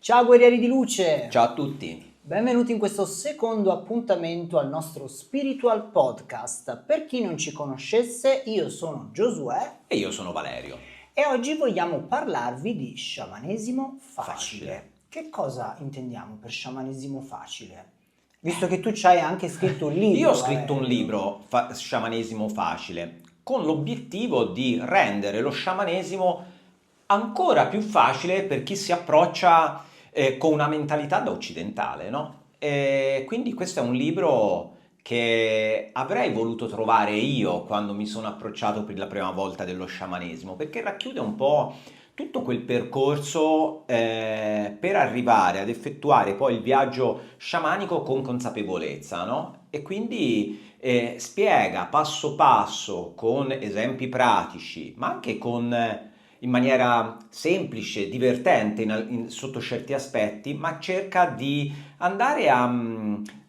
Ciao guerrieri di luce! Ciao a tutti! Benvenuti in questo secondo appuntamento al nostro Spiritual Podcast. Per chi non ci conoscesse, io sono Giosuè E io sono Valerio. e oggi vogliamo parlarvi di sciamanesimo facile. Che cosa intendiamo per sciamanesimo facile? Visto che tu ci hai anche scritto un libro. Io ho scritto un Valerio. libro, Sciamanesimo facile, con l'obiettivo di rendere lo sciamanesimo ancora più facile per chi si approccia con una mentalità da occidentale, no? E quindi questo è un libro che avrei voluto trovare io quando mi sono approcciato per la prima volta dello sciamanesimo, perché racchiude un po' tutto quel percorso per arrivare ad effettuare poi il viaggio sciamanico con consapevolezza, no? E quindi spiega passo passo, con esempi pratici, ma anche in maniera semplice, divertente sotto certi aspetti, ma cerca di andare a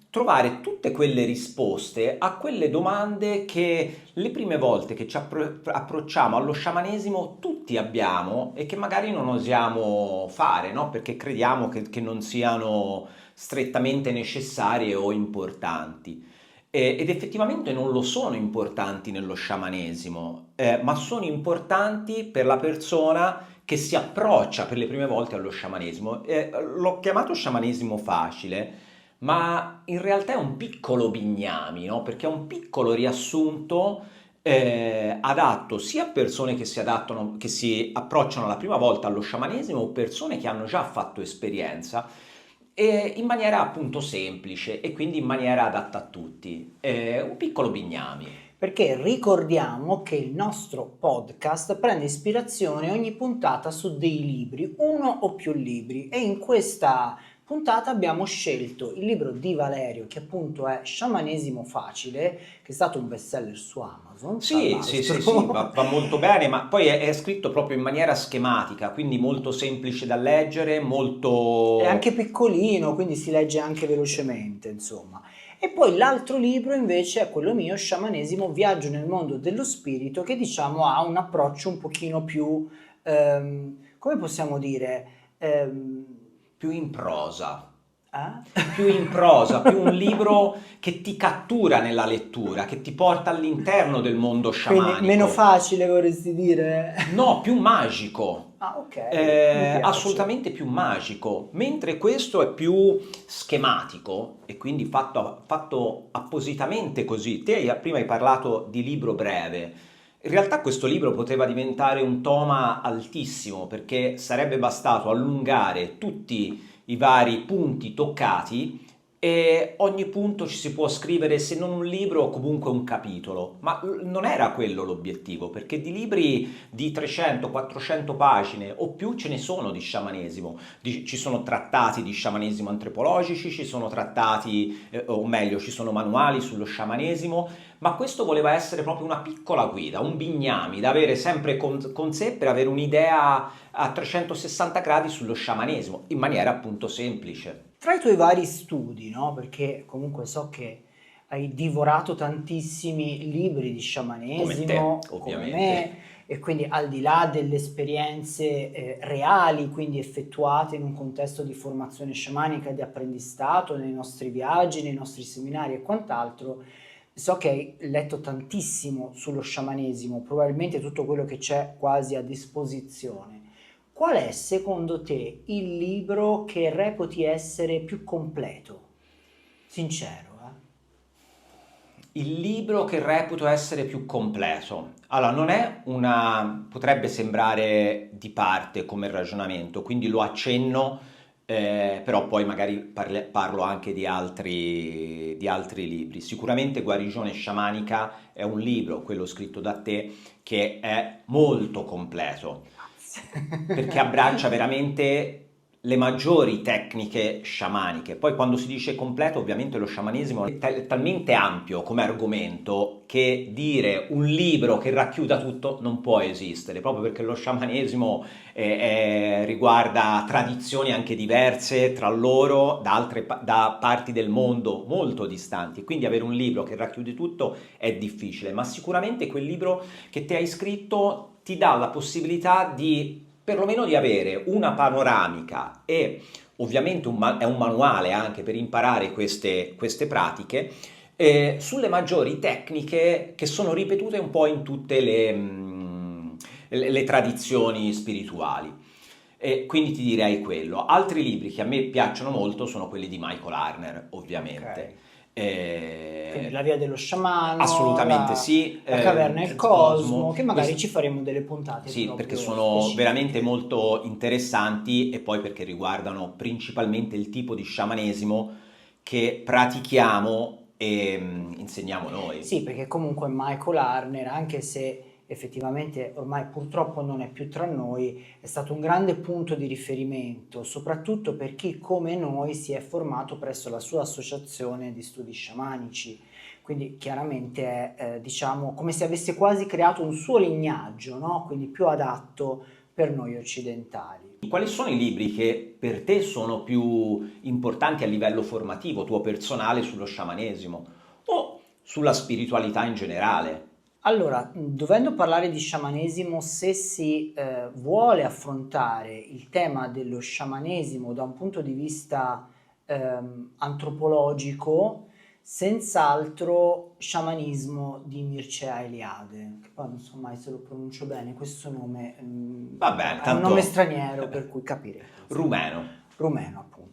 trovare tutte quelle risposte a quelle domande che le prime volte che ci approcciamo allo sciamanesimo tutti abbiamo e che magari non osiamo fare, no? Perché crediamo che non siano strettamente necessarie o importanti. Ed effettivamente non lo sono importanti nello sciamanesimo, ma sono importanti per la persona che si approccia per le prime volte allo sciamanesimo. L'ho chiamato sciamanesimo facile, ma in realtà è un piccolo bignami, no? Perché è un piccolo riassunto adatto sia a persone che si approcciano la prima volta allo sciamanesimo o persone che hanno già fatto esperienza e in maniera appunto semplice e quindi in maniera adatta a tutti. Un piccolo bignami. Perché ricordiamo che il nostro podcast prende ispirazione ogni puntata su dei libri, uno o più libri, e in questa puntata abbiamo scelto il libro di Valerio, che appunto è Sciamanesimo facile, che è stato un bestseller su Amazon, tra Sì, l'altro. va molto bene, ma poi è scritto proprio in maniera schematica, quindi molto semplice da leggere, È molto... anche piccolino, quindi si legge anche velocemente, insomma. E poi l'altro libro invece è quello mio, Sciamanesimo, Viaggio nel mondo dello spirito, che diciamo ha un approccio un pochino più, come possiamo dire, più in prosa. Più in eh? prosa, più un libro che ti cattura nella lettura, che ti porta all'interno del mondo Quindi meno sciamanico. facile vorresti dire? No, più magico. Ah, ok, mi piace. Assolutamente più magico, mentre questo è più schematico e quindi fatto appositamente così. Prima hai parlato di libro breve. In realtà questo libro poteva diventare un toma altissimo perché sarebbe bastato allungare tutti i vari punti toccati e ogni punto ci si può scrivere se non un libro comunque un capitolo, ma non era quello l'obiettivo, perché di libri di 300-400 pagine o più ce ne sono di sciamanesimo, ci sono trattati di sciamanesimo antropologici, ci sono trattati, o meglio, ci sono manuali sullo sciamanesimo, ma questo voleva essere proprio una piccola guida, un bignami da avere sempre con sé per avere un'idea a 360 gradi sullo sciamanesimo, in maniera appunto semplice. Tra i tuoi vari studi, no? Perché comunque so che hai divorato tantissimi libri di Come te, sciamanesimo, come me, ovviamente. e quindi al di là delle esperienze reali, quindi effettuate in un contesto di formazione sciamanica, di apprendistato, nei nostri viaggi, nei nostri seminari e quant'altro, so che hai letto tantissimo sullo sciamanesimo, probabilmente tutto quello che c'è quasi a disposizione. Qual è secondo te il libro che reputi essere più completo? Sincero, Il libro che reputo essere più completo. Allora, non è potrebbe sembrare di parte come ragionamento, quindi lo accenno, però poi magari parlo anche di altri libri. Sicuramente Guarigione sciamanica è un libro, quello scritto da te, che è molto completo perché Grazie. abbraccia veramente le maggiori tecniche sciamaniche. Poi quando si dice completo, ovviamente lo sciamanesimo è talmente ampio come argomento che dire un libro che racchiuda tutto non può esistere, proprio perché lo sciamanesimo riguarda tradizioni anche diverse tra loro da parti del mondo molto distanti. Quindi avere un libro che racchiude tutto è difficile, ma sicuramente quel libro che ti hai scritto ti dà la possibilità di perlomeno di avere una panoramica e ovviamente è un manuale anche per imparare queste pratiche, sulle maggiori tecniche che sono ripetute un po' in tutte le tradizioni spirituali. E quindi ti direi quello. Altri libri che a me piacciono molto sono quelli di Michael Harner, ovviamente. Ok. Quindi La via dello sciamano, Assolutamente sì. la caverna e il cosmo, che magari ci faremo delle puntate Sì, proprio perché sono specifiche. veramente molto interessanti e poi perché riguardano principalmente il tipo di sciamanesimo che pratichiamo e insegniamo noi. Sì, perché comunque Michael Harner, anche se effettivamente ormai purtroppo non è più tra noi, è stato un grande punto di riferimento, soprattutto per chi come noi si è formato presso la sua associazione di studi sciamanici. Quindi chiaramente è, diciamo, come se avesse quasi creato un suo lignaggio, no? Quindi più adatto per noi occidentali. Quali sono i libri che per te sono più importanti a livello formativo, tuo personale, sullo sciamanesimo o sulla spiritualità in generale? Allora, dovendo parlare di sciamanesimo, se si vuole affrontare il tema dello sciamanesimo da un punto di vista antropologico, senz'altro sciamanismo di Mircea Eliade, che poi non so mai se lo pronuncio bene, questo nome Vabbè, è un nome straniero, vabbè, per cui capirete. rumeno. Rumeno, appunto.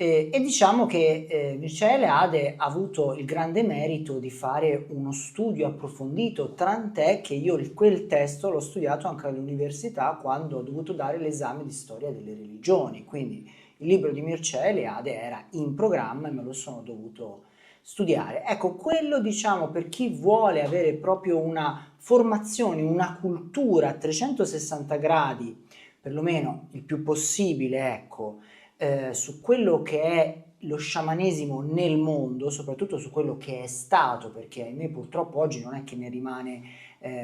E diciamo che Mircea Eliade ha avuto il grande merito di fare uno studio approfondito, tant'è che io quel testo l'ho studiato anche all'università quando ho dovuto dare l'esame di storia delle religioni, quindi il libro di Mircea Eliade era in programma e me lo sono dovuto studiare. Ecco, quello diciamo per chi vuole avere proprio una formazione, una cultura a 360 gradi, perlomeno il più possibile, ecco, su quello che è lo sciamanesimo nel mondo, soprattutto su quello che è stato, perché ahimè purtroppo oggi non è che ne rimane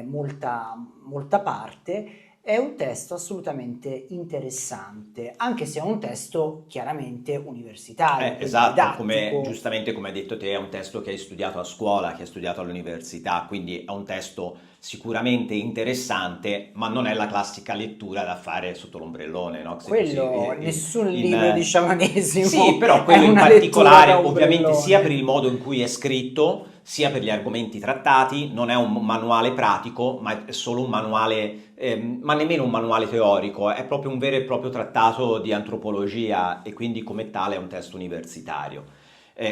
molta parte, è un testo assolutamente interessante, anche se è un testo chiaramente universitario, quindi Esatto, come, didattico. giustamente come hai detto te, è un testo che hai studiato a scuola, che hai studiato all'università, quindi è un testo sicuramente interessante, ma non è la classica lettura da fare sotto l'ombrellone, no? Se così, Quello, nessun libro di in- sciamanesimo Sì, però è quello in una lettura particolare, da ovviamente, sia per ombrellone. il modo in cui è scritto, sia per gli argomenti trattati, non è un manuale pratico, ma è solo un manuale, ma nemmeno un manuale teorico, è proprio un vero e proprio trattato di antropologia e quindi come tale è un testo universitario.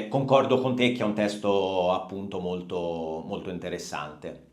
Concordo con te che è un testo appunto molto, molto interessante.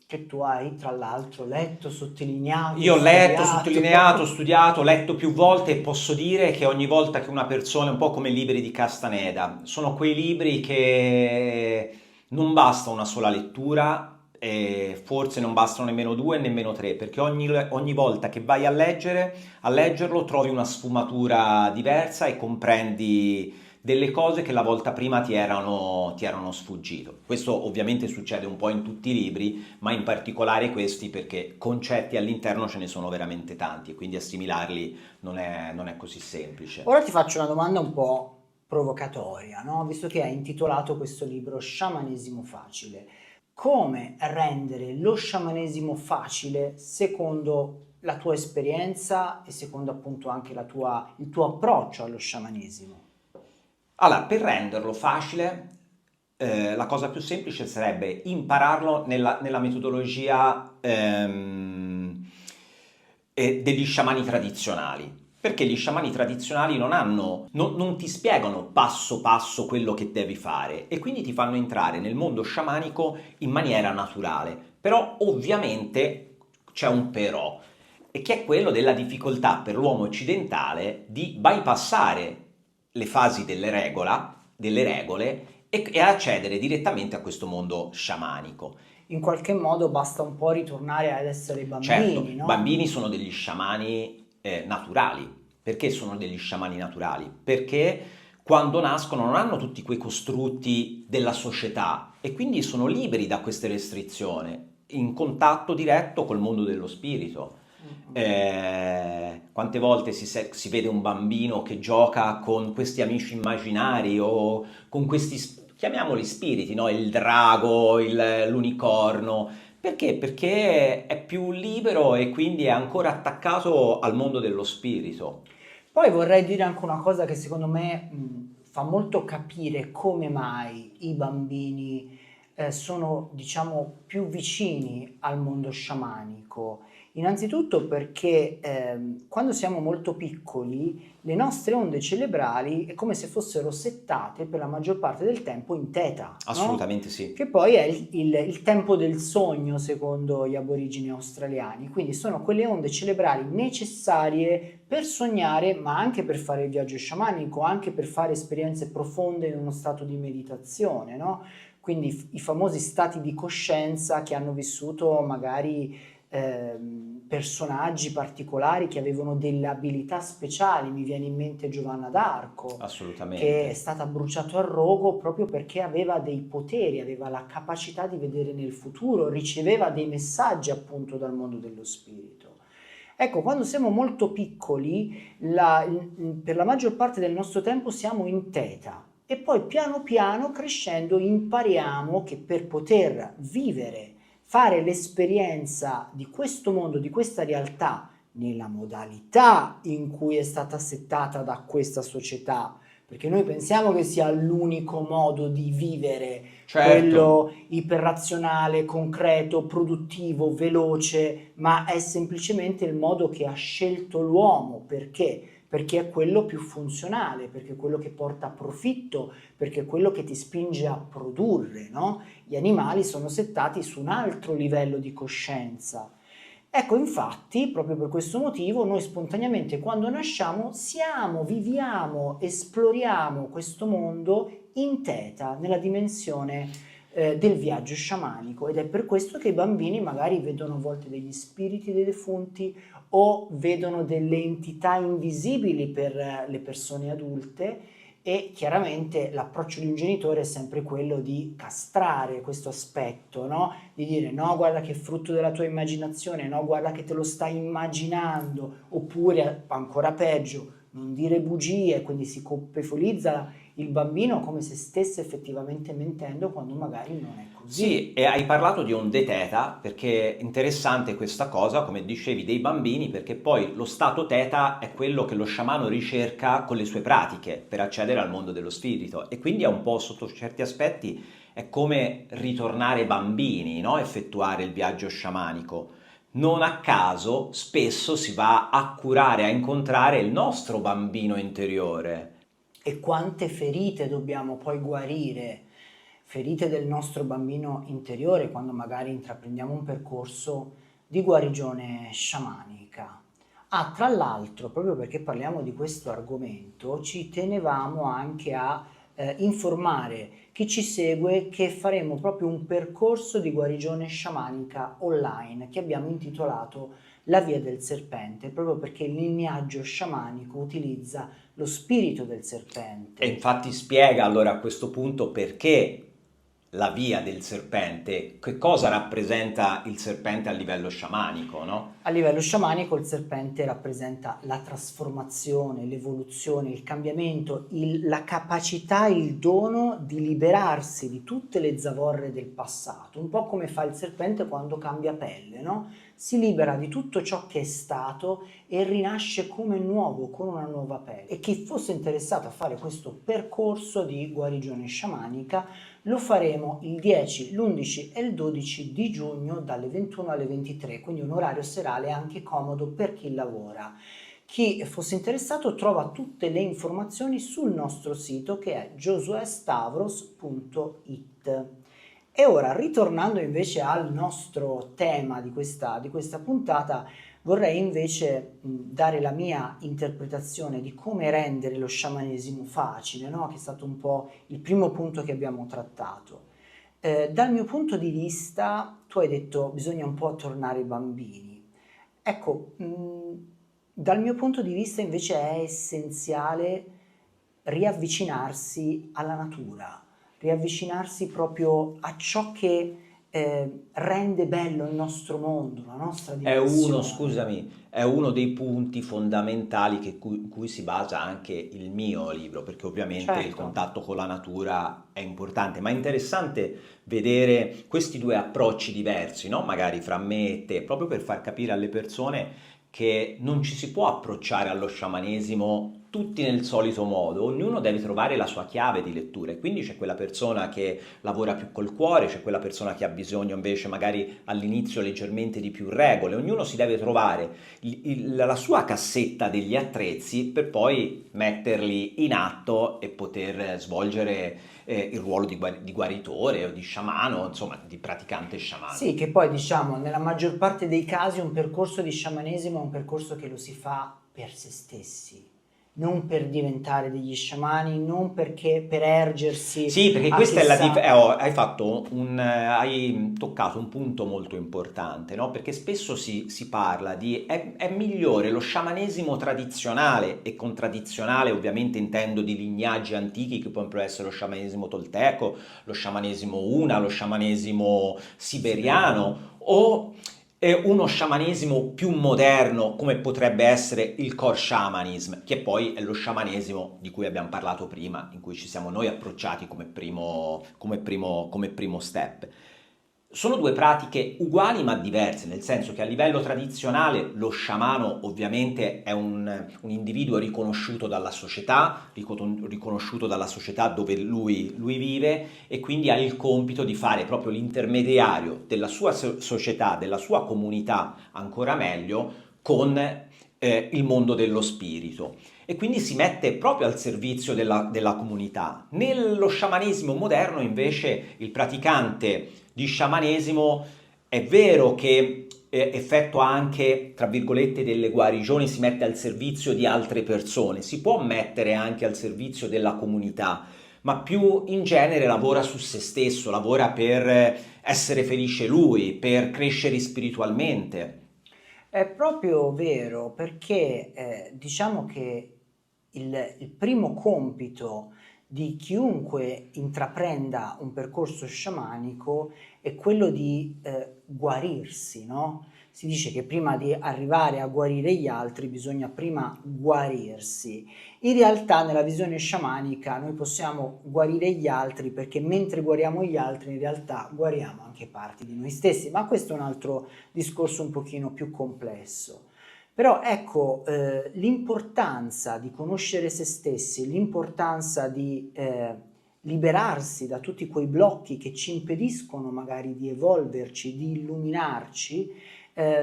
Che tu hai tra l'altro letto, sottolineato, Io ho letto, sottolineato, studiato. studiato, letto più volte e posso dire che ogni volta che una persona, un po' come i libri di Castaneda, sono quei libri che non basta una sola lettura, e forse non bastano nemmeno due e nemmeno tre, perché ogni volta che vai a leggerlo trovi una sfumatura diversa e comprendi delle cose che la volta prima ti erano sfuggito. Questo ovviamente succede un po' in tutti i libri, ma in particolare questi perché concetti all'interno ce ne sono veramente tanti e quindi assimilarli non è così semplice. Ora ti faccio una domanda un po' provocatoria, no? Visto che hai intitolato questo libro Sciamanesimo facile. Come rendere lo sciamanesimo facile secondo la tua esperienza e secondo appunto anche il tuo approccio allo sciamanesimo? Allora, per renderlo facile, la cosa più semplice sarebbe impararlo nella metodologia degli sciamani tradizionali. Perché gli sciamani tradizionali non ti spiegano passo passo quello che devi fare e quindi ti fanno entrare nel mondo sciamanico in maniera naturale. Però ovviamente c'è un però, e che è quello della difficoltà per l'uomo occidentale di bypassare le fasi delle regole e accedere direttamente a questo mondo sciamanico. In qualche modo basta un po' ritornare ad essere Certo, bambini, i no? bambini sono degli sciamani naturali. Perché sono degli sciamani naturali? Perché quando nascono non hanno tutti quei costrutti della società e quindi sono liberi da queste restrizioni, in contatto diretto col mondo dello spirito. Quante volte si vede un bambino che gioca con questi amici immaginari o con questi, chiamiamoli spiriti, no? Il drago, l'unicorno. Perché? Perché è più libero e quindi è ancora attaccato al mondo dello spirito. Poi vorrei dire anche una cosa che secondo me fa molto capire come mai i bambini sono, diciamo, più vicini al mondo sciamanico. Innanzitutto perché quando siamo molto piccoli le nostre onde cerebrali è come se fossero settate per la maggior parte del tempo in teta, no? Assolutamente sì. Che poi è il tempo del sogno secondo gli aborigini australiani, quindi sono quelle onde cerebrali necessarie per sognare, ma anche per fare il viaggio sciamanico, anche per fare esperienze profonde in uno stato di meditazione, no? Quindi i famosi stati di coscienza che hanno vissuto magari personaggi particolari che avevano delle abilità speciali. Mi viene in mente Giovanna d'Arco, che è Assolutamente. stata bruciata al rogo proprio perché aveva dei poteri, aveva la capacità di vedere nel futuro, riceveva dei messaggi appunto dal mondo dello spirito. Ecco, quando siamo molto piccoli, per la maggior parte del nostro tempo siamo in teta e poi piano piano crescendo impariamo che per poter vivere, fare l'esperienza di questo mondo, di questa realtà, nella modalità in cui è stata settata da questa società, perché noi pensiamo che sia l'unico modo di vivere, Certo. quello iperrazionale, concreto, produttivo, veloce, ma è semplicemente il modo che ha scelto l'uomo. Perché? Perché è quello più funzionale, perché è quello che porta profitto, perché è quello che ti spinge a produrre, no? Gli animali sono settati su un altro livello di coscienza. Ecco, infatti, proprio per questo motivo, noi spontaneamente quando nasciamo siamo, viviamo, esploriamo questo mondo in teta, nella dimensione del viaggio sciamanico, ed è per questo che i bambini magari vedono a volte degli spiriti dei defunti o vedono delle entità invisibili per le persone adulte, e chiaramente l'approccio di un genitore è sempre quello di castrare questo aspetto, no? Di dire no, guarda che è frutto della tua immaginazione, no, guarda che te lo stai immaginando, oppure ancora peggio, non dire bugie, quindi si colpevolizza il bambino come se stesse effettivamente mentendo quando magari non è così. Sì, e hai parlato di onde teta, perché è interessante questa cosa, come dicevi, dei bambini, perché poi lo stato teta è quello che lo sciamano ricerca con le sue pratiche per accedere al mondo dello spirito, e quindi è un po', sotto certi aspetti, è come ritornare bambini, no? Effettuare il viaggio sciamanico. Non a caso spesso si va a curare, a incontrare il nostro bambino interiore. E quante ferite dobbiamo poi guarire, ferite del nostro bambino interiore, quando magari intraprendiamo un percorso di guarigione sciamanica. Ah, tra l'altro, proprio perché parliamo di questo argomento, ci tenevamo anche a informare chi ci segue che faremo proprio un percorso di guarigione sciamanica online che abbiamo intitolato La Via del Serpente, proprio perché il lignaggio sciamanico utilizza lo spirito del serpente. E infatti spiega allora a questo punto perché la via del serpente, che cosa rappresenta il serpente a livello sciamanico, no? A livello sciamanico il serpente rappresenta la trasformazione, l'evoluzione, il cambiamento, la capacità, il dono di liberarsi di tutte le zavorre del passato, un po' come fa il serpente quando cambia pelle, no? Si libera di tutto ciò che è stato e rinasce come nuovo, con una nuova pelle. E chi fosse interessato a fare questo percorso di guarigione sciamanica lo faremo il 10, l'11 e il 12 di giugno dalle 21 alle 23, quindi un orario serale anche comodo per chi lavora. Chi fosse interessato trova tutte le informazioni sul nostro sito, che è giosuestavros.it. E ora, ritornando invece al nostro tema di questa puntata, vorrei invece dare la mia interpretazione di come rendere lo sciamanesimo facile, no? Che è stato un po' il primo punto che abbiamo trattato. Dal mio punto di vista, tu hai detto bisogna un po' tornare bambini. Ecco, dal mio punto di vista invece è essenziale riavvicinarsi alla natura, riavvicinarsi proprio a ciò che rende bello il nostro mondo, la nostra dimensione. È uno dei punti fondamentali cui si basa anche il mio libro, perché ovviamente il Certo. contatto con la natura è importante, ma è interessante vedere questi due approcci diversi, no? Magari fra me e te, proprio per far capire alle persone che non ci si può approcciare allo sciamanesimo tutti nel solito modo, ognuno deve trovare la sua chiave di lettura e quindi c'è quella persona che lavora più col cuore, c'è quella persona che ha bisogno invece magari all'inizio leggermente di più regole, ognuno si deve trovare la sua cassetta degli attrezzi per poi metterli in atto e poter svolgere il ruolo di guaritore o di sciamano, insomma di praticante sciamano. Sì, che poi diciamo nella maggior parte dei casi un percorso di sciamanesimo è un percorso che lo si fa per se stessi, non per diventare degli sciamani, non perché per ergersi Sì, perché a questa è chissà. hai toccato un punto molto importante, no? Perché spesso si parla di è migliore lo sciamanesimo tradizionale, e con tradizionale ovviamente intendo di lignaggi antichi che possono essere lo sciamanesimo tolteco, lo sciamanesimo Una, lo sciamanesimo siberiano, o uno sciamanesimo più moderno come potrebbe essere il core shamanism, che poi è lo sciamanesimo di cui abbiamo parlato prima, in cui ci siamo noi approcciati come primo step. Sono due pratiche uguali ma diverse, nel senso che a livello tradizionale lo sciamano ovviamente è un individuo riconosciuto dalla società, riconosciuto dalla società dove lui vive, e quindi ha il compito di fare proprio l'intermediario della sua società, della sua comunità, ancora meglio, con il mondo dello spirito. E quindi si mette proprio al servizio della comunità. Nello sciamanesimo moderno, invece, il praticante di sciamanesimo è vero che effettua anche, tra virgolette, delle guarigioni, si mette al servizio di altre persone, si può mettere anche al servizio della comunità, ma più in genere lavora su se stesso, lavora per essere felice lui, per crescere spiritualmente. È proprio vero perché diciamo che il primo compito di chiunque intraprenda un percorso sciamanico è quello di guarirsi, no? Si dice che prima di arrivare a guarire gli altri bisogna prima guarirsi. In realtà nella visione sciamanica noi possiamo guarire gli altri perché mentre guariamo gli altri in realtà guariamo anche parti di noi stessi, ma questo è un altro discorso un pochino più complesso. Però ecco, l'importanza di conoscere se stessi, l'importanza di liberarsi da tutti quei blocchi che ci impediscono magari di evolverci, di illuminarci,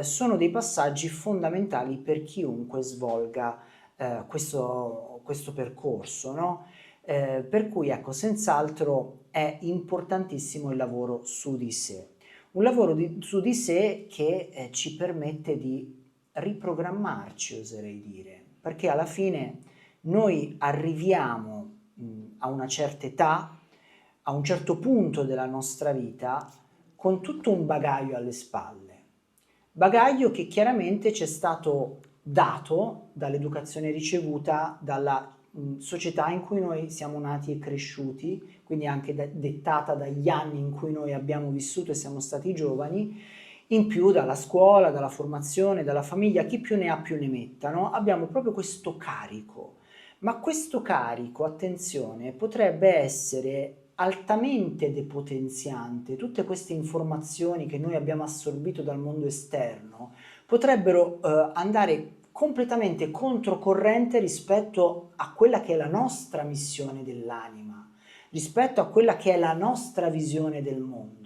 sono dei passaggi fondamentali per chiunque svolga questo percorso, no? Per cui ecco, senz'altro è importantissimo il lavoro su di sé. Un lavoro su di sé che ci permette di riprogrammarci, oserei dire, perché alla fine noi arriviamo a una certa età, a un certo punto della nostra vita, con tutto un bagaglio alle spalle. Bagaglio che chiaramente ci è stato dato dall'educazione ricevuta dalla società in cui noi siamo nati e cresciuti, quindi anche dettata dagli anni in cui noi abbiamo vissuto e siamo stati giovani, in più dalla scuola, dalla formazione, dalla famiglia, chi più ne ha più ne metta, no? Abbiamo proprio questo carico, ma questo carico, attenzione, potrebbe essere altamente depotenziante. Tutte queste informazioni che noi abbiamo assorbito dal mondo esterno potrebbero andare completamente controcorrente rispetto a quella che è la nostra missione dell'anima, rispetto a quella che è la nostra visione del mondo.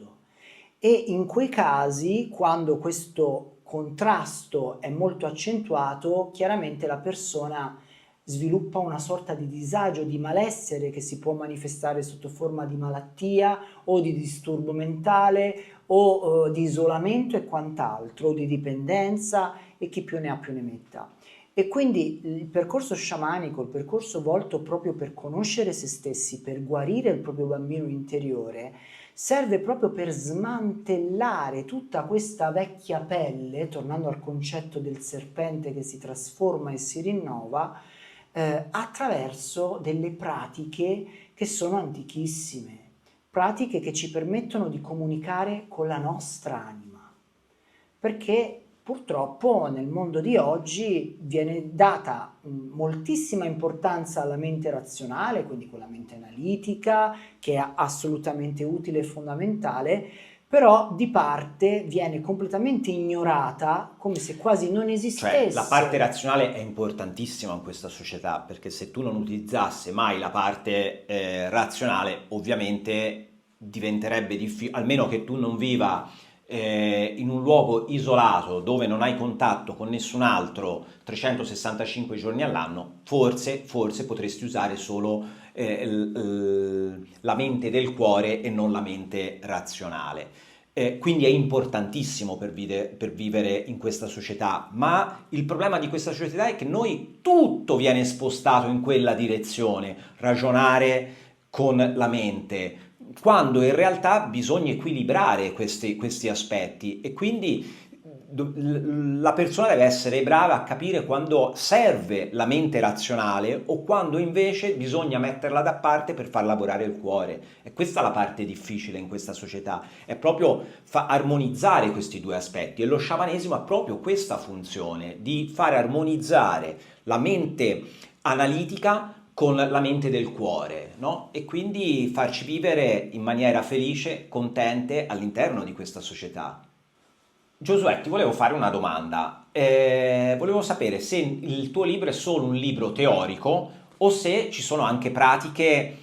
E in quei casi, quando questo contrasto è molto accentuato, chiaramente la persona sviluppa una sorta di disagio, di malessere che si può manifestare sotto forma di malattia o di disturbo mentale o di isolamento e quant'altro, o di dipendenza e chi più ne ha più ne metta. E quindi il percorso sciamanico, il percorso volto proprio per conoscere se stessi, per guarire il proprio bambino interiore, serve proprio per smantellare tutta questa vecchia pelle, tornando al concetto del serpente che si trasforma e si rinnova, attraverso delle pratiche che sono antichissime, pratiche che ci permettono di comunicare con la nostra anima, perché purtroppo nel mondo di oggi viene data moltissima importanza alla mente razionale, quindi quella mente analitica, che è assolutamente utile e fondamentale, però di parte viene completamente ignorata, come se quasi non Cioè, esistesse. la parte razionale è importantissima in questa società, perché se tu non utilizzasse mai la parte razionale, ovviamente diventerebbe difficile, almeno che tu non viva in un luogo isolato dove non hai contatto con nessun altro 365 giorni all'anno, forse potresti usare solo la mente del cuore e non la mente razionale. Quindi è importantissimo per vivere in questa società, ma il problema di questa società è che noi tutto viene spostato in quella direzione, ragionare con la mente, quando in realtà bisogna equilibrare questi aspetti e quindi la persona deve essere brava a capire quando serve la mente razionale o quando invece bisogna metterla da parte per far lavorare il cuore. E questa è la parte difficile in questa società, è proprio armonizzare questi due aspetti e lo sciamanesimo ha proprio questa funzione di fare armonizzare la mente analitica con la mente del cuore, no? E quindi farci vivere in maniera felice, contente all'interno di questa società. Giosuè, ti volevo fare una domanda. Volevo sapere se il tuo libro è solo un libro teorico o se ci sono anche pratiche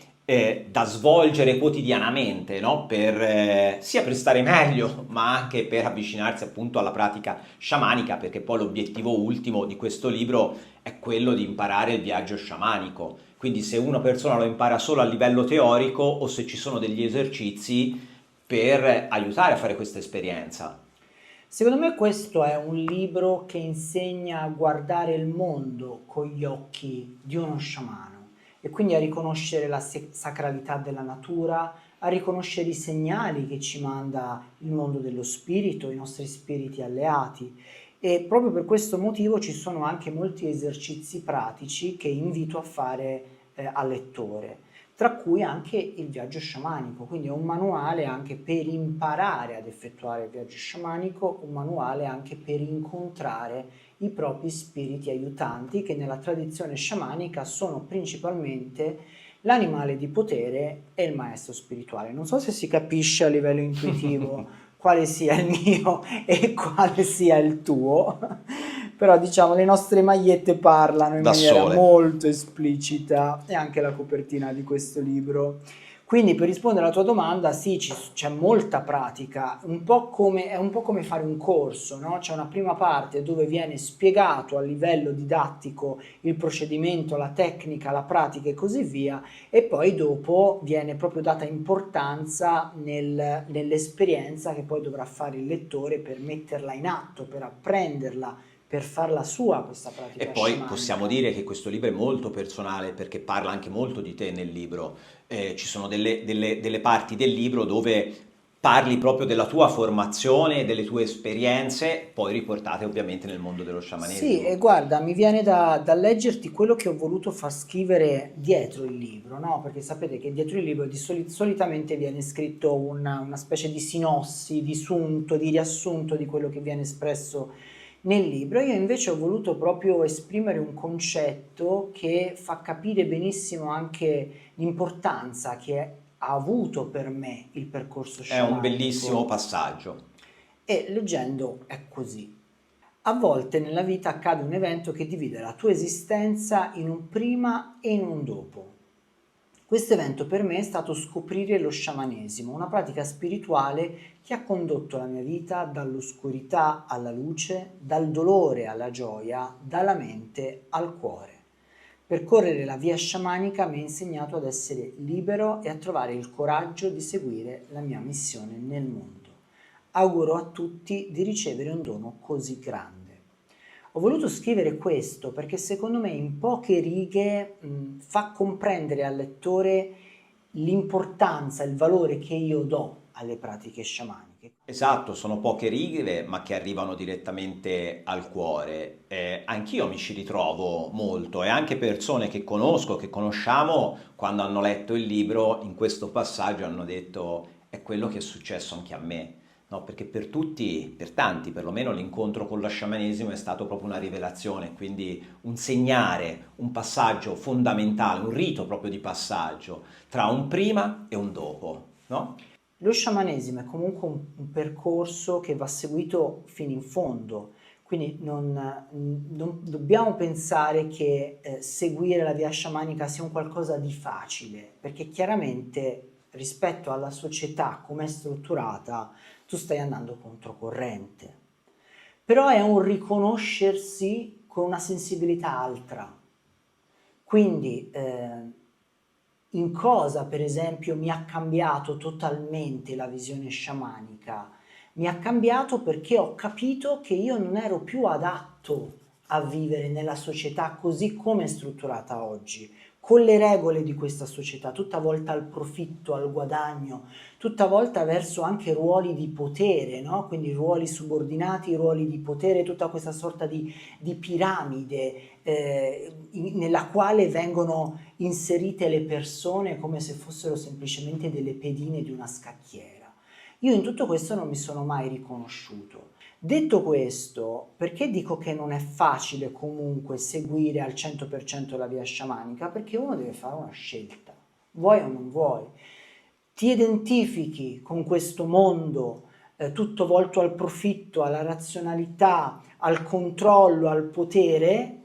da svolgere quotidianamente, no? Sia per stare meglio, ma anche per avvicinarsi appunto alla pratica sciamanica, perché poi l'obiettivo ultimo di questo libro è quello di imparare il viaggio sciamanico. Quindi se una persona lo impara solo a livello teorico o se ci sono degli esercizi per aiutare a fare questa esperienza. Secondo me questo è un libro che insegna a guardare il mondo con gli occhi di uno sciamano e quindi a riconoscere la sacralità della natura, a riconoscere i segnali che ci manda il mondo dello spirito, i nostri spiriti alleati. E proprio per questo motivo ci sono anche molti esercizi pratici che invito a fare al lettore, tra cui anche il viaggio sciamanico, quindi è un manuale anche per imparare ad effettuare il viaggio sciamanico, un manuale anche per incontrare i propri spiriti aiutanti che nella tradizione sciamanica sono principalmente l'animale di potere e il maestro spirituale. Non so se si capisce a livello intuitivo quale sia il mio e quale sia il tuo, però diciamo le nostre magliette parlano in Da maniera sole. molto esplicita e anche la copertina di questo libro. Quindi per rispondere alla tua domanda, sì, c'è molta pratica, è un po' come fare un corso, no? C'è una prima parte dove viene spiegato a livello didattico il procedimento, la tecnica, la pratica e così via, e poi dopo viene proprio data importanza nell'esperienza che poi dovrà fare il lettore per metterla in atto, per apprenderla, per farla sua questa E pratica poi sciamanica. possiamo dire che questo libro è molto personale perché parla anche molto di te nel libro. Ci sono delle parti del libro dove parli proprio della tua formazione, delle tue esperienze, poi riportate ovviamente nel mondo dello Sì, e sciamanesimo. guarda, mi viene da leggerti quello che ho voluto far scrivere dietro il libro, no? Perché sapete che dietro il libro solitamente viene scritto una specie di sinossi, di sunto, di riassunto di quello che viene espresso nel libro. Io invece ho voluto proprio esprimere un concetto che fa capire benissimo anche l'importanza che ha avuto per me il percorso È un bellissimo sciamanico. passaggio. E leggendo è così. A volte nella vita accade un evento che divide la tua esistenza in un prima e in un dopo. Questo evento per me è stato scoprire lo sciamanesimo, una pratica spirituale che ha condotto la mia vita dall'oscurità alla luce, dal dolore alla gioia, dalla mente al cuore. Percorrere la via sciamanica mi ha insegnato ad essere libero e a trovare il coraggio di seguire la mia missione nel mondo. Auguro a tutti di ricevere un dono così grande. Ho voluto scrivere questo perché secondo me in poche righe fa comprendere al lettore l'importanza, il valore che io do alle pratiche sciamaniche. Esatto, sono poche righe, ma che arrivano direttamente al cuore. Anch'io mi ci ritrovo molto e anche persone che conosco, che conosciamo, quando hanno letto il libro, in questo passaggio hanno detto è quello che è successo anche a me. No, perché per tutti, per tanti perlomeno, l'incontro con lo sciamanesimo è stato proprio una rivelazione, quindi un segnare, un passaggio fondamentale, un rito proprio di passaggio tra un prima e un dopo, no? Lo sciamanesimo è comunque un percorso che va seguito fino in fondo, quindi non dobbiamo pensare che seguire la via sciamanica sia un qualcosa di facile, perché chiaramente rispetto alla società come è strutturata, tu stai andando controcorrente. Però è un riconoscersi con una sensibilità altra. Quindi in cosa, per esempio, mi ha cambiato totalmente la visione sciamanica? Mi ha cambiato perché ho capito che io non ero più adatto a vivere nella società così come è strutturata oggi, con le regole di questa società, tutta volta al profitto, al guadagno, tutta volta verso anche ruoli di potere, no? Quindi ruoli subordinati, ruoli di potere, tutta questa sorta di piramide nella quale vengono inserite le persone come se fossero semplicemente delle pedine di una scacchiera. Io in tutto questo non mi sono mai riconosciuto. Detto questo, perché dico che non è facile comunque seguire al 100% la via sciamanica? Perché uno deve fare una scelta, vuoi o non vuoi. Ti identifichi con questo mondo tutto volto al profitto, alla razionalità, al controllo, al potere,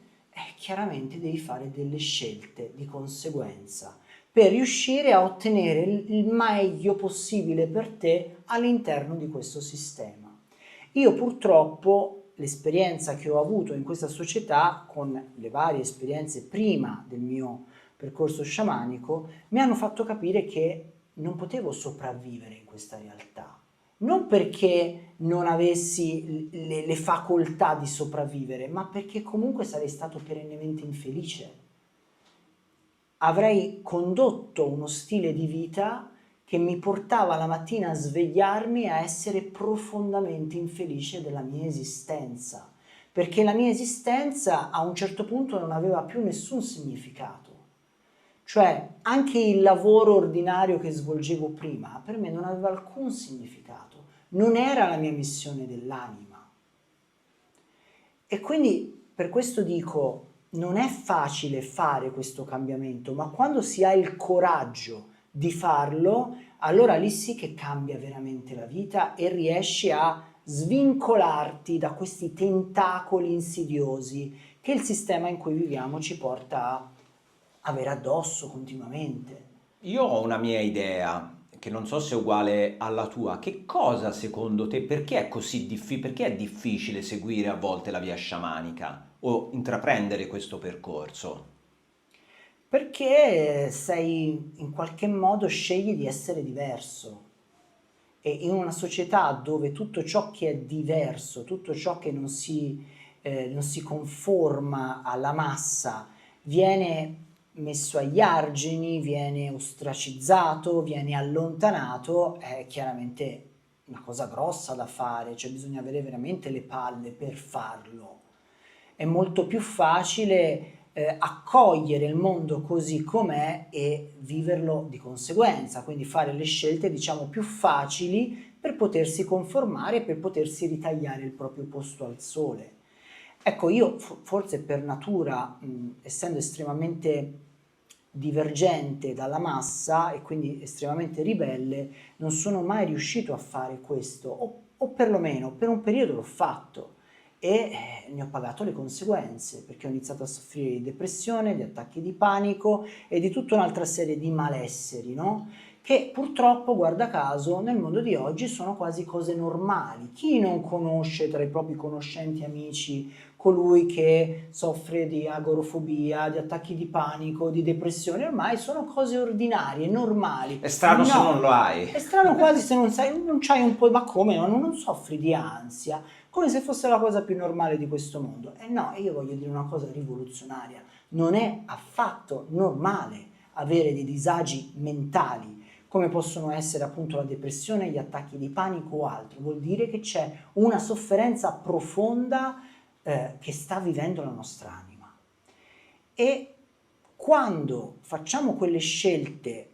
chiaramente devi fare delle scelte di conseguenza per riuscire a ottenere il meglio possibile per te all'interno di questo sistema. Io purtroppo l'esperienza che ho avuto in questa società, con le varie esperienze prima del mio percorso sciamanico, mi hanno fatto capire che non potevo sopravvivere in questa realtà. Non perché non avessi le facoltà di sopravvivere, ma perché comunque sarei stato perennemente infelice. Avrei condotto uno stile di vita che mi portava la mattina a svegliarmi e a essere profondamente infelice della mia esistenza, perché la mia esistenza a un certo punto non aveva più nessun significato. Cioè, anche il lavoro ordinario che svolgevo prima per me non aveva alcun significato, non era la mia missione dell'anima. E quindi per questo dico, non è facile fare questo cambiamento, ma quando si ha il coraggio di farlo, allora lì sì che cambia veramente la vita e riesci a svincolarti da questi tentacoli insidiosi che il sistema in cui viviamo ci porta a avere addosso continuamente. Io ho una mia idea, che non so se è uguale alla tua. Che cosa secondo te, perché è così perché è difficile seguire a volte la via sciamanica o intraprendere questo percorso? Perché sei in qualche modo scegli di essere diverso e in una società dove tutto ciò che è diverso, tutto ciò che non si conforma alla massa viene messo agli argini, viene ostracizzato, viene allontanato, è chiaramente una cosa grossa da fare, cioè bisogna avere veramente le palle per farlo. È molto più facile accogliere il mondo così com'è e viverlo di conseguenza, quindi fare le scelte diciamo più facili per potersi conformare, per potersi ritagliare il proprio posto al sole. Ecco, io forse per natura, essendo estremamente divergente dalla massa e quindi estremamente ribelle, non sono mai riuscito a fare questo, o perlomeno per un periodo l'ho fatto e ne ho pagato le conseguenze perché ho iniziato a soffrire di depressione, di attacchi di panico e di tutta un'altra serie di malesseri, no? Che purtroppo, guarda caso, nel mondo di oggi sono quasi cose normali. Chi non conosce tra i propri conoscenti e amici colui che soffre di agorafobia, di attacchi di panico, di depressione? Ormai sono cose ordinarie, normali. È strano se non No, lo hai. è strano quasi se non sai, non c'hai un po', ma come? No? Non soffri di ansia, come se fosse la cosa più normale di questo mondo. E no, io voglio dire una cosa rivoluzionaria, non è affatto normale avere dei disagi mentali, come possono essere appunto la depressione, gli attacchi di panico o altro. Vuol dire che c'è una sofferenza profonda che sta vivendo la nostra anima. E quando facciamo quelle scelte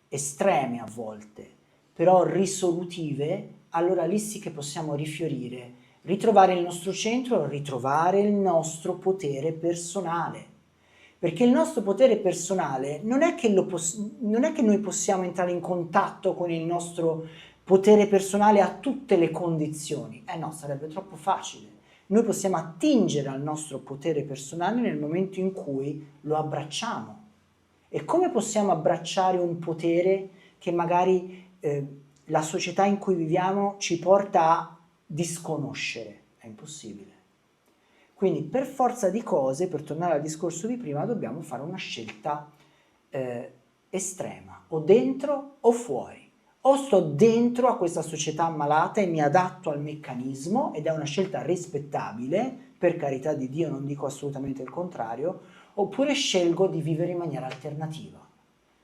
estreme a volte, però risolutive, allora lì sì che possiamo rifiorire, ritrovare il nostro centro, ritrovare il nostro potere personale. perché il nostro potere personale non è che, non è che noi possiamo entrare in contatto con il nostro potere personale a tutte le condizioni. Eh no, sarebbe troppo facile. Noi possiamo attingere al nostro potere personale nel momento in cui lo abbracciamo. E come possiamo abbracciare un potere che magari la società in cui viviamo ci porta a disconoscere? È impossibile. Quindi per forza di cose, per tornare al discorso di prima, dobbiamo fare una scelta estrema, o dentro o fuori. O sto dentro a questa società malata e mi adatto al meccanismo, ed è una scelta rispettabile, per carità di Dio, non dico assolutamente il contrario, oppure scelgo di vivere in maniera alternativa.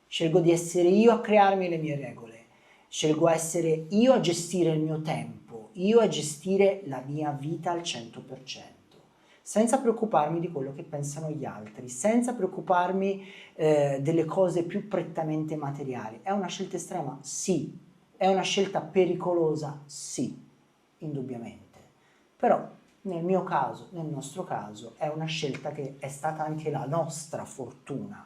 Scelgo di essere io a crearmi le mie regole, scelgo a essere io a gestire il mio tempo, io a gestire la mia vita al 100%. Senza preoccuparmi di quello che pensano gli altri, senza preoccuparmi delle cose più prettamente materiali. È una scelta estrema? Sì. È una scelta pericolosa? Sì, indubbiamente. Però nel mio caso, nel nostro caso, è una scelta che è stata anche la nostra fortuna,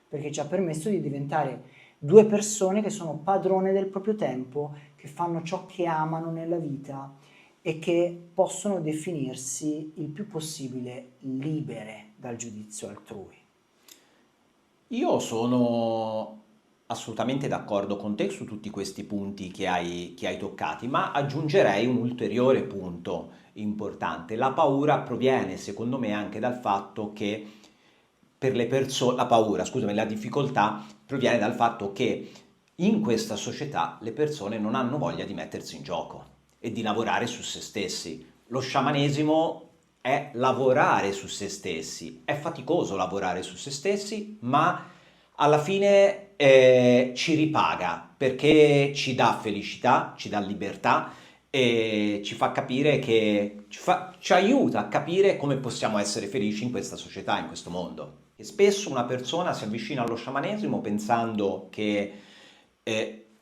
perché ci ha permesso di diventare due persone che sono padrone del proprio tempo, che fanno ciò che amano nella vita e che possono definirsi il più possibile libere dal giudizio altrui. Io sono assolutamente d'accordo con te su tutti questi punti che hai toccati, ma aggiungerei un ulteriore punto importante. La paura proviene, secondo me, anche dal fatto che per le persone, la paura, scusami, la difficoltà proviene dal fatto che in questa società le persone non hanno voglia di mettersi in gioco e di lavorare su se stessi. Lo sciamanesimo è lavorare su se stessi, è faticoso lavorare su se stessi, ma alla fine ci ripaga perché ci dà felicità, ci dà libertà e ci fa capire che ci aiuta a capire come possiamo essere felici in questa società, in questo mondo. E spesso una persona si avvicina allo sciamanesimo pensando che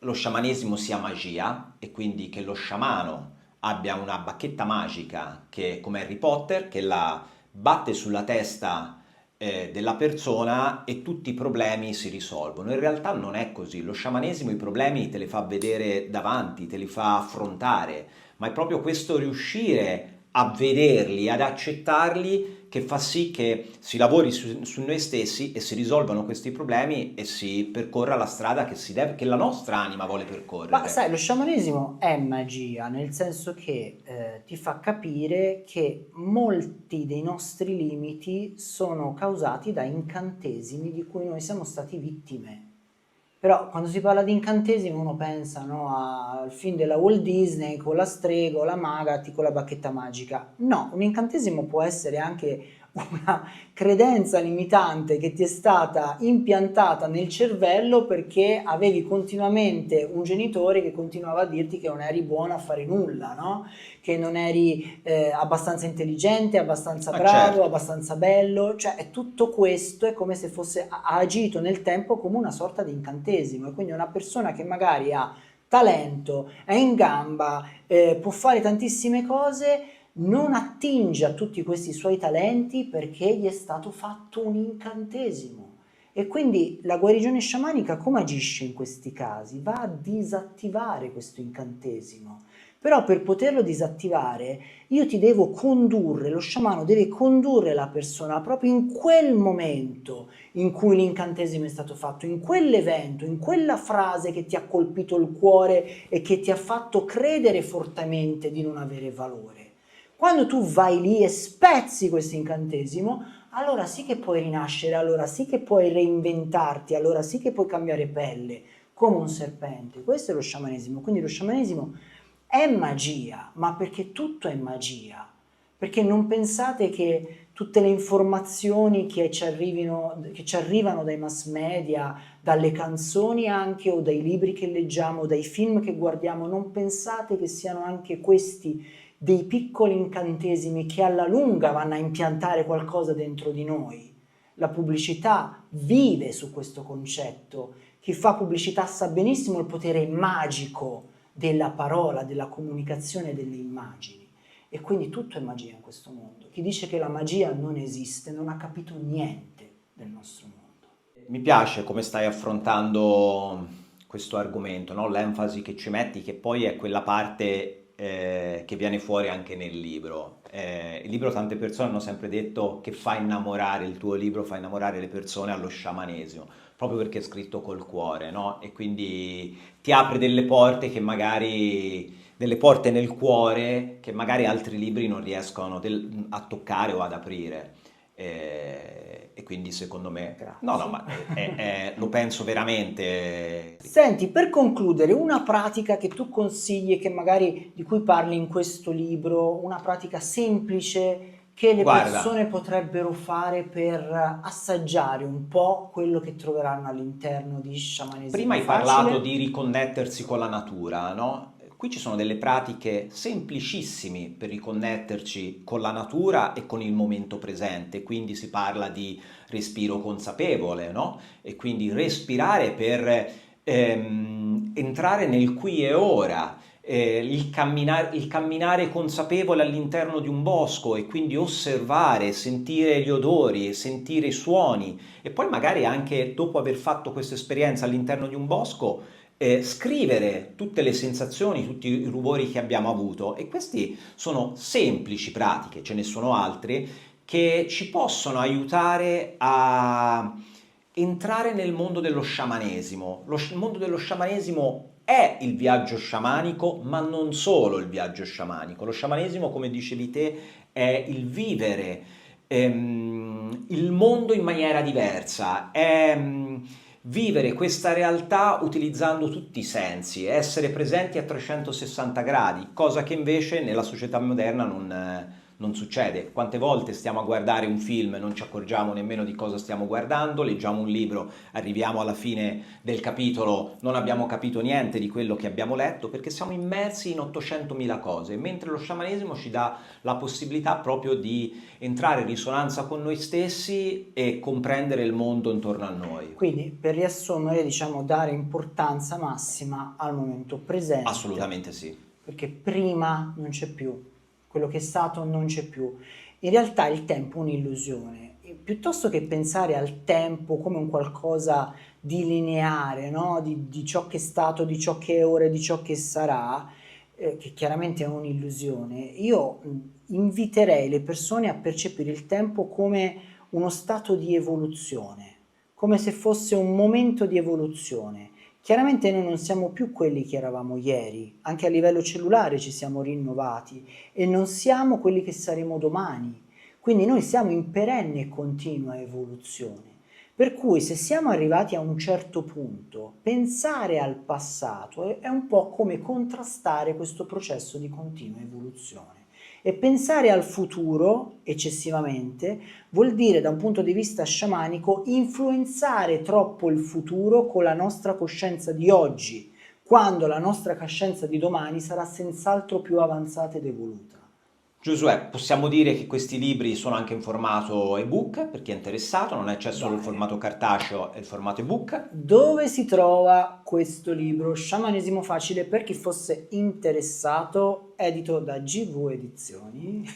lo sciamanesimo sia magia e quindi che lo sciamano abbia una bacchetta magica che, come Harry Potter, che la batte sulla testa della persona e tutti i problemi si risolvono. In realtà non è così. Lo sciamanesimo i problemi te li fa vedere davanti, te li fa affrontare, ma è proprio questo riuscire a vederli, ad accettarli, che fa sì che si lavori su noi stessi e si risolvano questi problemi e si percorra la strada che la nostra anima vuole Ma percorrere. sai, lo sciamanesimo è magia, nel senso che ti fa capire che molti dei nostri limiti sono causati da incantesimi di cui noi siamo stati vittime. Però quando si parla di incantesimo uno pensa, no, al film della Walt Disney con la strega o la maga con la bacchetta magica. No, un incantesimo può essere anche una credenza limitante che ti è stata impiantata nel cervello perché avevi continuamente un genitore che continuava a dirti che non eri buono a fare nulla, no? Che non eri abbastanza intelligente, abbastanza Ma bravo, certo. abbastanza bello, cioè è tutto questo è come se fosse ha agito nel tempo come una sorta di incantesimo, e quindi una persona che magari ha talento, è in gamba, può fare tantissime cose, non attinge a tutti questi suoi talenti perché gli è stato fatto un incantesimo. E quindi la guarigione sciamanica come agisce in questi casi? Va a disattivare questo incantesimo. Però per poterlo disattivare io ti devo condurre, lo sciamano deve condurre la persona proprio in quel momento in cui l'incantesimo è stato fatto, in quell'evento, in quella frase che ti ha colpito il cuore e che ti ha fatto credere fortemente di non avere valore. Quando tu vai lì e spezzi questo incantesimo, allora sì che puoi rinascere, allora sì che puoi reinventarti, allora sì che puoi cambiare pelle come un serpente. Questo è lo sciamanesimo. Quindi lo sciamanesimo è magia, ma perché tutto è magia. Perché non pensate che tutte le informazioni che ci arrivano dai mass media, dalle canzoni anche o dai libri che leggiamo, dai film che guardiamo, non pensate che siano anche questi dei piccoli incantesimi che alla lunga vanno a impiantare qualcosa dentro di noi? La pubblicità vive su questo concetto. Chi fa pubblicità sa benissimo il potere magico della parola, della comunicazione delle immagini. E quindi tutto è magia in questo mondo. Chi dice che la magia non esiste non ha capito niente. del nostro mondo. Mi piace come stai affrontando questo argomento, no? L'enfasi che ci metti, che poi è quella parte che viene fuori anche nel libro. Il libro, tante persone hanno sempre detto che fa innamorare, il tuo libro fa innamorare le persone allo sciamanesimo, proprio perché è scritto col cuore, no? E quindi ti apre delle porte che magari, delle porte nel cuore che magari altri libri non riescono a toccare o ad aprire. E quindi secondo me, no, no, Grazie. ma lo penso veramente. Senti, per concludere, una pratica che tu consigli e che magari di cui parli in questo libro, una pratica semplice che le Guarda, persone potrebbero fare per assaggiare un po' quello che troveranno all'interno di prima Sciamanesimo hai parlato Facile. di riconnettersi con la natura, no? Qui ci sono delle pratiche semplicissime per riconnetterci con la natura e con il momento presente, quindi si parla di respiro consapevole, no? E quindi respirare per entrare nel qui e ora, il camminare consapevole all'interno di un bosco e quindi osservare, sentire gli odori, sentire i suoni e poi magari anche dopo aver fatto questa esperienza all'interno di un bosco, scrivere tutte le sensazioni, tutti i rumori che abbiamo avuto. E queste sono semplici pratiche, ce ne sono altre che ci possono aiutare a entrare nel mondo dello sciamanesimo. Il mondo dello sciamanesimo è il viaggio sciamanico, ma non solo il viaggio sciamanico. Lo sciamanesimo, come dicevi te, è il vivere il mondo in maniera diversa, è vivere questa realtà utilizzando tutti i sensi, essere presenti a 360 gradi, cosa che invece nella società moderna non succede. Quante volte stiamo a guardare un film e non ci accorgiamo nemmeno di cosa stiamo guardando, leggiamo un libro, arriviamo alla fine del capitolo, non abbiamo capito niente di quello che abbiamo letto perché siamo immersi in 800.000 cose, mentre lo sciamanesimo ci dà la possibilità proprio di entrare in risonanza con noi stessi e comprendere il mondo intorno a noi. Quindi, per riassumere, diciamo dare importanza massima al momento presente, Assolutamente sì. perché prima non c'è più, quello che è stato non c'è più. In realtà il tempo è un'illusione. E piuttosto che pensare al tempo come un qualcosa di lineare, no? Di ciò che è stato, di ciò che è ora e di ciò che sarà, che chiaramente è un'illusione, io inviterei le persone a percepire il tempo come uno stato di evoluzione, come se fosse un momento di evoluzione. Chiaramente noi non siamo più quelli che eravamo ieri, anche a livello cellulare ci siamo rinnovati e non siamo quelli che saremo domani. Quindi noi siamo in perenne e continua evoluzione. Per cui se siamo arrivati a un certo punto, pensare al passato è un po' come contrastare questo processo di continua evoluzione. E pensare al futuro eccessivamente vuol dire, da un punto di vista sciamanico, influenzare troppo il futuro con la nostra coscienza di oggi, quando la nostra coscienza di domani sarà senz'altro più avanzata ed evoluta. Giosuè, possiamo dire che questi libri sono anche in formato ebook per chi è interessato, non c'è solo il Bene. formato cartaceo e il formato ebook. Dove si trova questo libro? Sciamanesimo Facile, per chi fosse interessato, edito da GV Edizioni.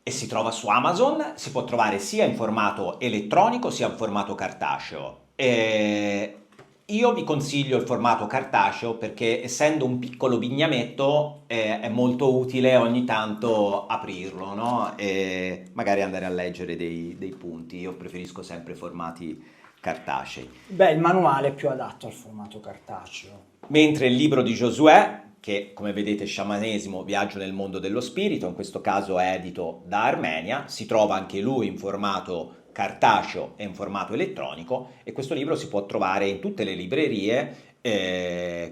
E si trova su Amazon, si può trovare sia in formato elettronico sia in formato cartaceo. Io vi consiglio il formato cartaceo perché essendo un piccolo bignametto è molto utile ogni tanto aprirlo, no? E magari andare a leggere dei punti. Io preferisco sempre formati cartacei. Beh, il manuale è più adatto al formato cartaceo. Mentre il libro di Giosuè, che come vedete Sciamanesimo, viaggio nel mondo dello spirito, in questo caso è edito da Armenia, si trova anche lui in formato cartaceo e in formato elettronico e questo libro si può trovare in tutte le librerie,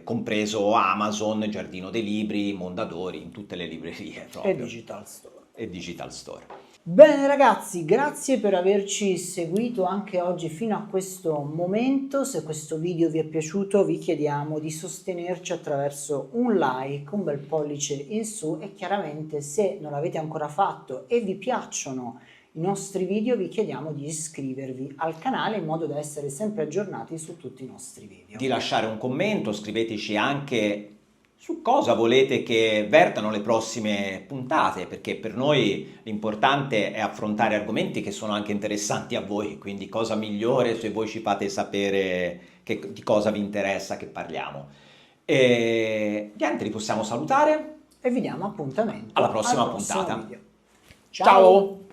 compreso Amazon, Giardino dei Libri, Mondadori, in tutte le librerie proprio. E Digital Store. E Digital Store. Bene ragazzi, grazie per averci seguito anche oggi fino a questo momento. Se questo video vi è piaciuto vi chiediamo di sostenerci attraverso un like, un bel pollice in su e chiaramente se non l'avete ancora fatto e vi piacciono i nostri video vi chiediamo di iscrivervi al canale in modo da essere sempre aggiornati su tutti i nostri video. Di lasciare un commento, scriveteci anche su cosa volete che vertano le prossime puntate, perché per noi l'importante è affrontare argomenti che sono anche interessanti a voi, quindi cosa migliore se voi ci fate sapere di cosa vi interessa che parliamo. E niente, li possiamo salutare. E vi diamo appuntamento Alla al prossima prossimo puntata. video. Ciao! Ciao!